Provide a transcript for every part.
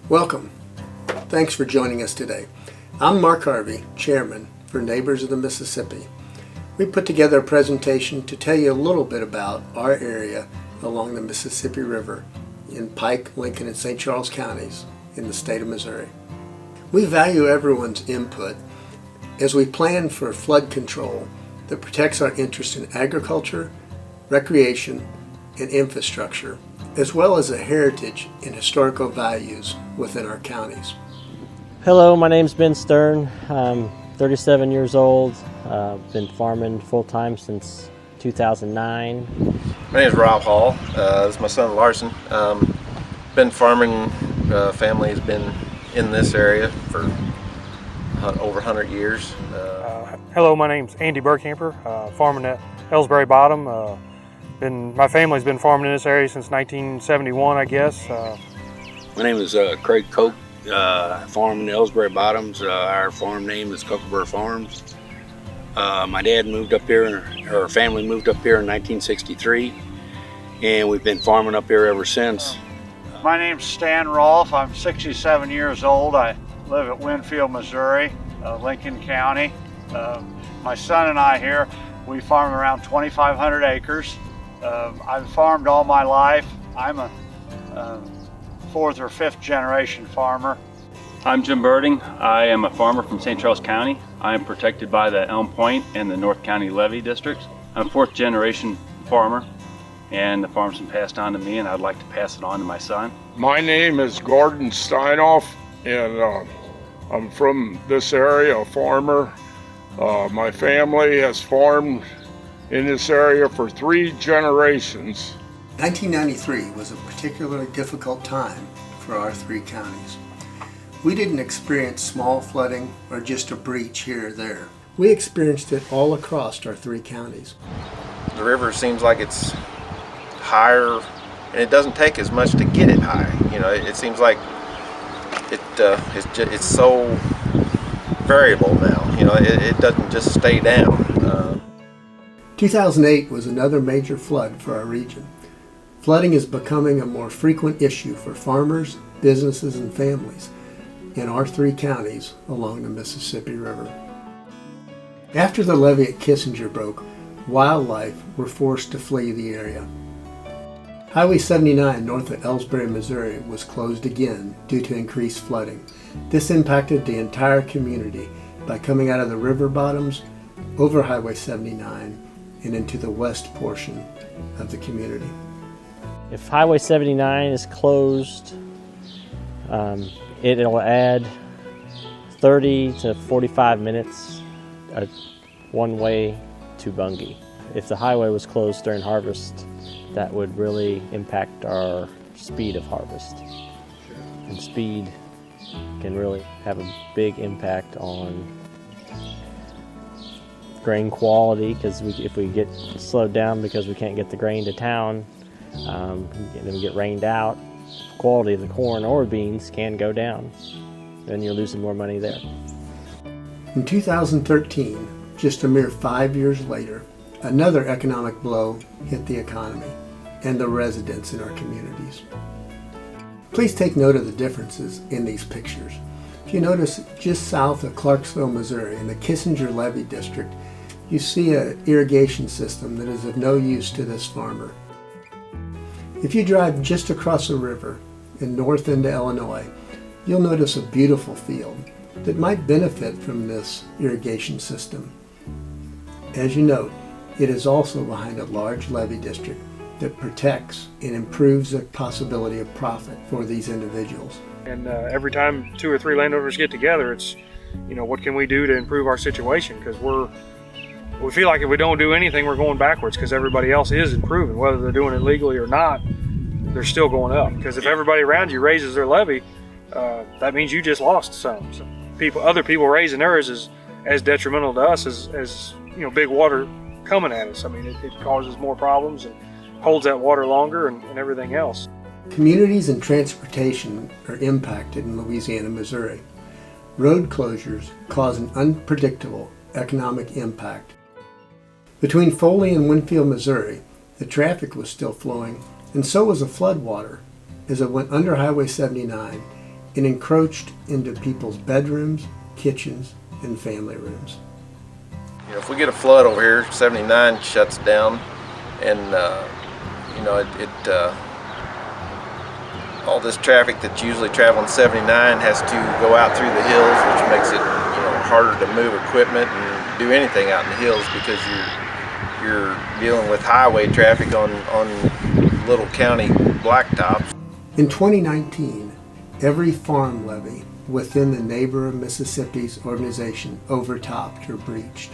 Welcome. Thanks for joining us today. I'm Mark Harvey, Chairman for Neighbors of the Mississippi. We put together a presentation to tell you a little bit about our area along the Mississippi River in Pike, Lincoln, and St. Charles counties in the state of Missouri. We value everyone's input as we plan for flood control that protects our interests in agriculture, recreation, and infrastructure, as well as the heritage and historical values within our counties. Hello, my name's Ben Stern. I'm 37 years old. Been farming full-time since 2009. My name is Rob Hall. This is my son Larson. Been farming, family has been in this area for over 100 years. Hello, my name's Andy Burkhamper, farming at Ellsbury Bottom. My family's been farming in this area since 1971, I guess. My name is Craig Koch, farming Ellsbury Bottoms. Our farm name is Cockleburr Farms. My dad moved up here, our family moved up here in 1963, and we've been farming up here ever since. My name's Stan Rolfe. I'm 67 years old. I live at Winfield, Missouri, Lincoln County. My son and I here, we farm around 2,500 acres. I've farmed all my life. I'm a fourth or fifth generation farmer. I'm Jim Birding. I am a farmer from St. Charles County. I am protected by the Elm Point and the North County Levee District. I'm a fourth generation farmer, and the farm's been passed on to me, and I'd like to pass it on to my son. My name is Gordon Steinoff, and I'm from this area, a farmer. My family has farmed in this area for 3 generations. 1993 was a particularly difficult time for our 3 counties. We didn't experience small flooding or just a breach here or there. We experienced it all across our 3 counties. The river seems like it's higher, and it doesn't take as much to get it high. You know, it seems like it's so variable now. You know, it doesn't just stay down. 2008 was another major flood for our region. Flooding is becoming a more frequent issue for farmers, businesses, and families in our 3 counties along the Mississippi River. After the levee at Kissinger broke, wildlife were forced to flee the area. Highway 79 north of Ellsbury, Missouri was closed again due to increased flooding. This impacted the entire community by coming out of the river bottoms over Highway 79 and into the west portion of the community. If Highway 79 is closed, it'll add 30 to 45 minutes one way to Bungay. If the highway was closed during harvest, that would really impact our speed of harvest. And speed can really have a big impact on grain quality, because if we get slowed down because we can't get the grain to town, and then we get rained out, quality of the corn or beans can go down. Then you're losing more money there. In 2013, just a mere 5 years later, another economic blow hit the economy and the residents in our communities. Please take note of the differences in these pictures. If you notice, just south of Clarksville, Missouri, in the Kissinger Levee District, you see an irrigation system that is of no use to this farmer. If you drive just across the river and north into Illinois, you'll notice a beautiful field that might benefit from this irrigation system. As you note, it is also behind a large levee district that protects and improves the possibility of profit for these individuals. And every time 2 or 3 landowners get together, it's, what can we do to improve our situation? Because we feel like if we don't do anything, we're going backwards, because everybody else is improving. Whether they're doing it legally or not, they're still going up. Because if everybody around you raises their levy, that means you just lost some. So other people raising theirs is as detrimental to us as big water coming at us. I mean, it causes more problems and holds that water longer and everything else. Communities and transportation are impacted in Louisiana, Missouri. Road closures cause an unpredictable economic impact. Between Foley and Winfield, Missouri, the traffic was still flowing, and so was the flood water as it went under Highway 79 and encroached into people's bedrooms, kitchens, and family rooms. You know, if we get a flood over here, 79 shuts down, and you know, all this traffic that's usually traveling 79 has to go out through the hills, which makes it, you know, harder to move equipment and do anything out in the hills because you're dealing with highway traffic on little county blacktops. In 2019, every farm levy within the Neighbor of Mississippi's organization overtopped or breached.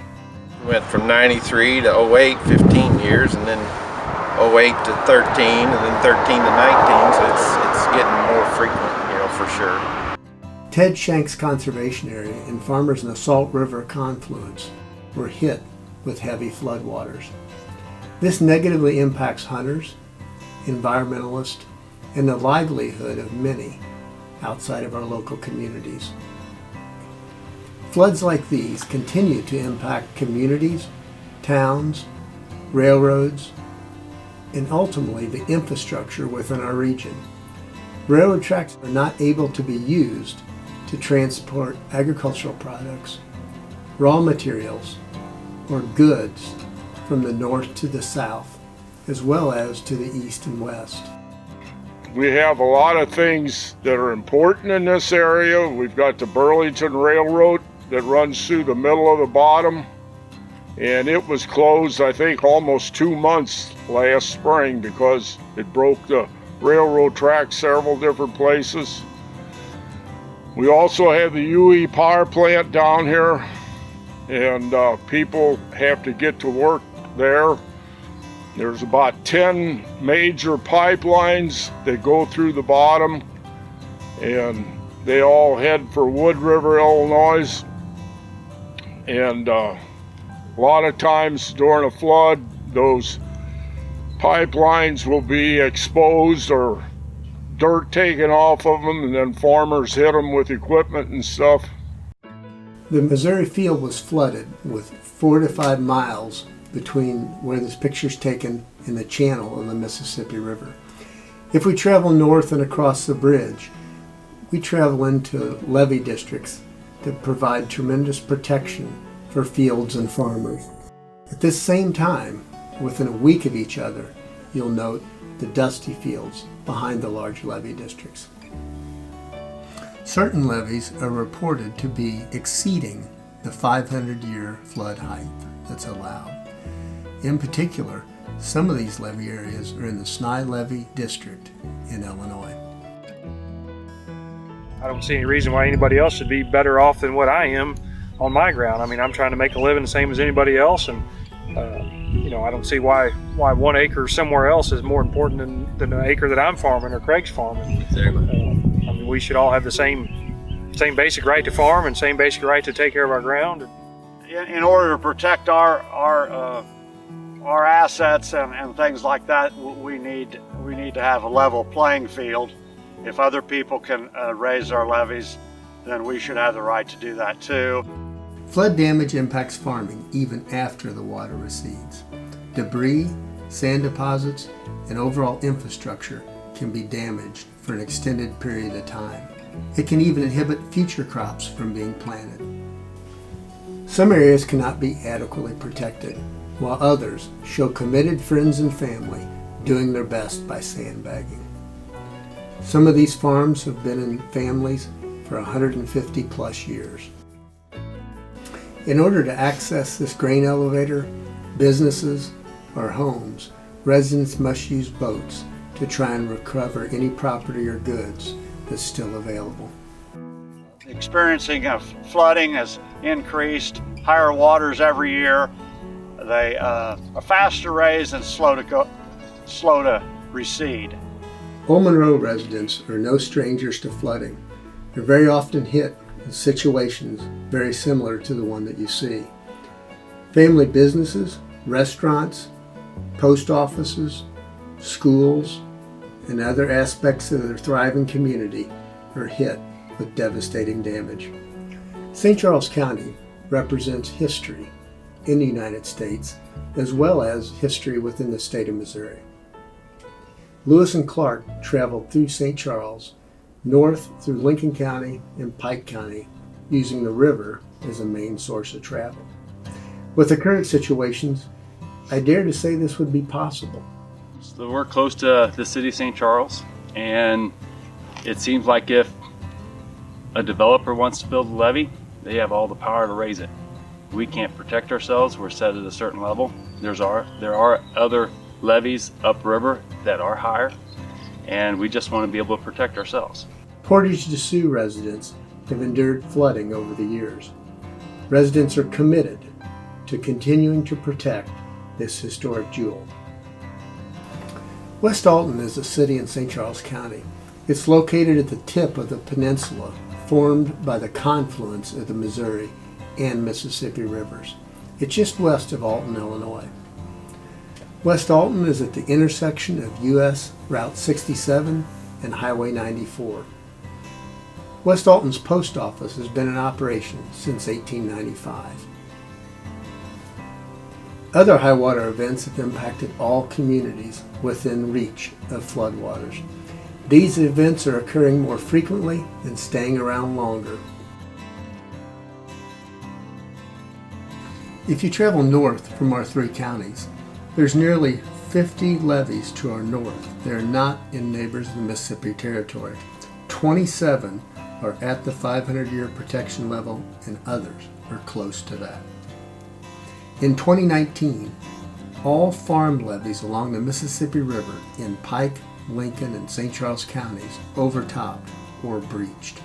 We went from 93 to 08, 15 years, and then 08 to 13, and then 13 to 19, so it's getting more frequent, you know, for sure. Ted Shanks Conservation Area and farmers in the Salt River confluence were hit with heavy floodwaters. This negatively impacts hunters, environmentalists, and the livelihood of many outside of our local communities. Floods like these continue to impact communities, towns, railroads, and ultimately the infrastructure within our region. Railroad tracks are not able to be used to transport agricultural products, raw materials, or goods from the north to the south, as well as to the east and west. We have a lot of things that are important in this area. We've got the Burlington Railroad that runs through the middle of the bottom, and it was closed, I think, almost 2 months last spring because it broke the railroad tracks several different places. We also have the UE power plant down here, and people have to get to work there. There's about 10 major pipelines that go through the bottom, and they all head for Wood River, Illinois. And a lot of times during a flood, those pipelines will be exposed or dirt taken off of them, and then farmers hit them with equipment and stuff. The Missouri field was flooded with 4 to 5 miles between where this picture's taken and the channel of the Mississippi River. If we travel north and across the bridge, we travel into levee districts that provide tremendous protection for fields and farmers. At this same time, within a week of each other, you'll note the dusty fields behind the large levee districts. Certain levees are reported to be exceeding the 500-year flood height that's allowed. In particular, some of these levee areas are in the Snai Levee District in Illinois. I don't see any reason why anybody else should be better off than what I am on my ground. I mean, I'm trying to make a living the same as anybody else, and you know, I don't see why 1 acre somewhere else is more important than an acre that I'm farming or Craig's farming. Exactly. I mean, we should all have the same basic right to farm and same basic right to take care of our ground. In order to protect our assets and things like that, we need to have a level playing field. If other people can raise our levees, then we should have the right to do that too. Flood damage impacts farming even after the water recedes. Debris, sand deposits, and overall infrastructure can be damaged for an extended period of time. It can even inhibit future crops from being planted. Some areas cannot be adequately protected, while others show committed friends and family doing their best by sandbagging. Some of these farms have been in families for 150 plus years. In order to access this grain elevator, businesses, or homes, residents must use boats to try and recover any property or goods that's still available. Experiencing of flooding has increased, higher waters every year. They are fast to raise and slow to recede. Old Monroe residents are no strangers to flooding. They're very often hit in situations very similar to the one that you see. Family businesses, restaurants, post offices, schools, and other aspects of their thriving community are hit with devastating damage. St. Charles County represents history in the United States as well as history within the state of Missouri. Lewis and Clark traveled through St. Charles north through Lincoln County and Pike County, using the river as a main source of travel. With the current situations, I dare to say this would be possible. So we're close to the city of St. Charles, and it seems like if a developer wants to build a levee, they have all the power to raise it. We can't protect ourselves. We're set at a certain level. There are other levees upriver that are higher, and we just want to be able to protect ourselves. Portage de Sioux residents have endured flooding over the years. Residents are committed to continuing to protect this historic jewel. West Alton is a city in St. Charles County. It's located at the tip of the peninsula formed by the confluence of the Missouri and Mississippi rivers. It's just west of Alton, Illinois. West Alton is at the intersection of US Route 67 and Highway 94. West Alton's post office has been in operation since 1895. Other high water events have impacted all communities within reach of floodwaters. These events are occurring more frequently and staying around longer. If you travel north from our three counties, there's nearly 50 levees to our north. They are not in neighbors of the Mississippi Territory. 27 are at the 500-year protection level, and others are close to that. In 2019, all farm levees along the Mississippi River in Pike, Lincoln, and St. Charles counties overtopped or breached.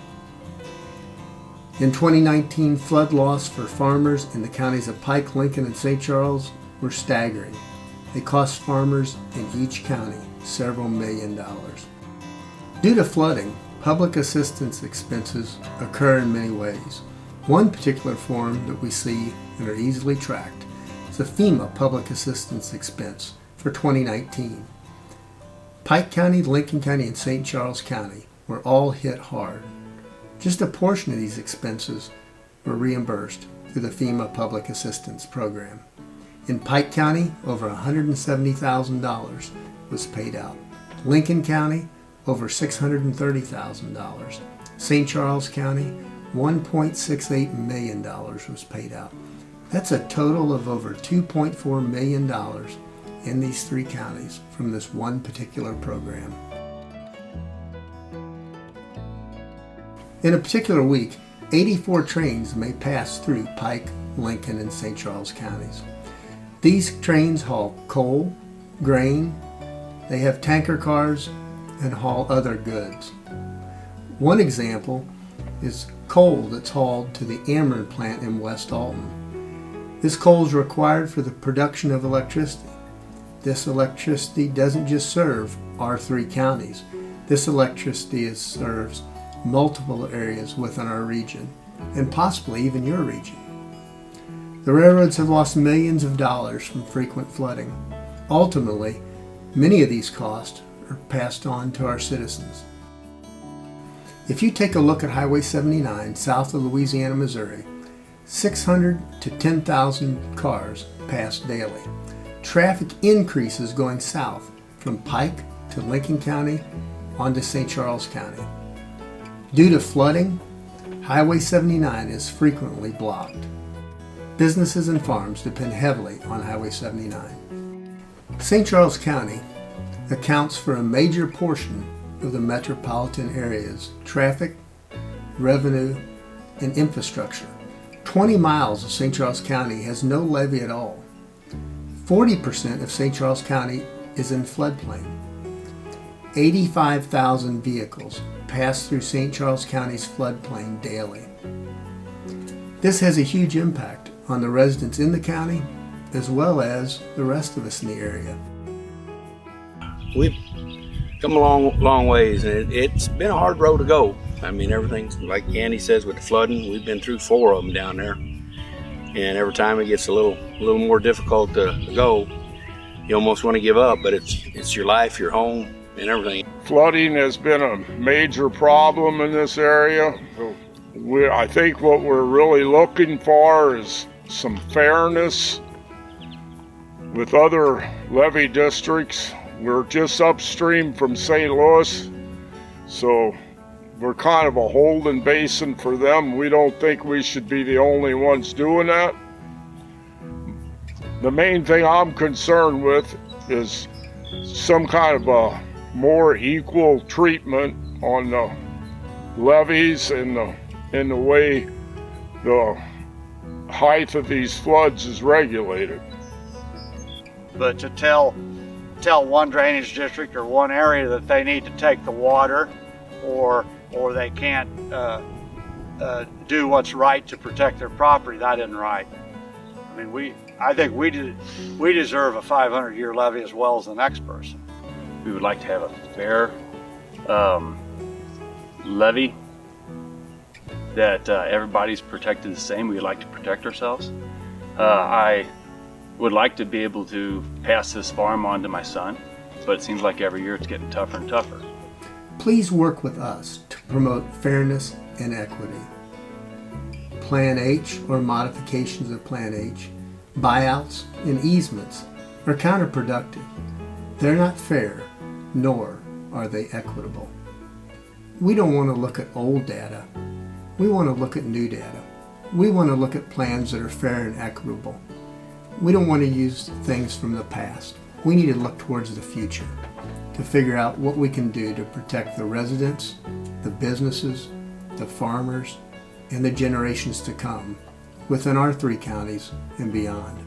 In 2019, flood loss for farmers in the counties of Pike, Lincoln, and St. Charles were staggering. They cost farmers in each county several $million. Due to flooding, public assistance expenses occur in many ways. One particular form that we see and are easily tracked is the FEMA public assistance expense for 2019. Pike County, Lincoln County, and St. Charles County were all hit hard. Just a portion of these expenses were reimbursed through the FEMA Public Assistance Program. In Pike County, over $170,000 was paid out. Lincoln County, over $630,000. St. Charles County, $1.68 million was paid out. That's a total of over $2.4 million in these three counties from this one particular program. In a particular week, 84 trains may pass through Pike, Lincoln, and St. Charles counties. These trains haul coal, grain, they have tanker cars, and haul other goods. One example is coal that's hauled to the Ameren plant in West Alton. This coal is required for the production of electricity. This electricity doesn't just serve our three counties. This electricity serves multiple areas within our region, and possibly even your region. The railroads have lost millions of dollars from frequent flooding. Ultimately, many of these costs are passed on to our citizens. If you take a look at Highway 79 south of Louisiana, Missouri, 600 to 10,000 cars pass daily. Traffic increases going south from Pike to Lincoln County onto St. Charles County. Due to flooding, Highway 79 is frequently blocked. Businesses and farms depend heavily on Highway 79. St. Charles County accounts for a major portion of the metropolitan area's traffic, revenue, and infrastructure. 20 miles of St. Charles County has no levee at all. 40% of St. Charles County is in floodplain. 85,000 vehicles pass through St. Charles County's floodplain daily. This has a huge impact on the residents in the county as well as the rest of us in the area. We've come a long ways, and it's been a hard road to go. I mean, everything's like Candy says with the flooding. We've been through 4 of them down there, and every time it gets a little more difficult to go, you almost want to give up. But it's your life, your home, and everything. Flooding has been a major problem in this area. I think what we're really looking for is some fairness with other levee districts. We're just upstream from St. Louis, so we're kind of a holding basin for them. We don't think we should be the only ones doing that. The main thing I'm concerned with is some kind of a more equal treatment on the levees and the way the height of these floods is regulated. But to tell one drainage district or one area that they need to take the water, or they can't do what's right to protect their property, that isn't right. I mean, I think we deserve a 500-year levy as well as the next person. We would like to have a fair levy that everybody's protected the same. We would like to protect ourselves. I would like to be able to pass this farm on to my son, but it seems like every year it's getting tougher and tougher. Please work with us to promote fairness and equity. Plan H or modifications of Plan H, buyouts and easements are counterproductive. They're not fair, nor are they equitable. We don't want to look at old data. We want to look at new data. We want to look at plans that are fair and equitable. We don't want to use things from the past. We need to look towards the future to figure out what we can do to protect the residents, the businesses, the farmers, and the generations to come within our 3 counties and beyond.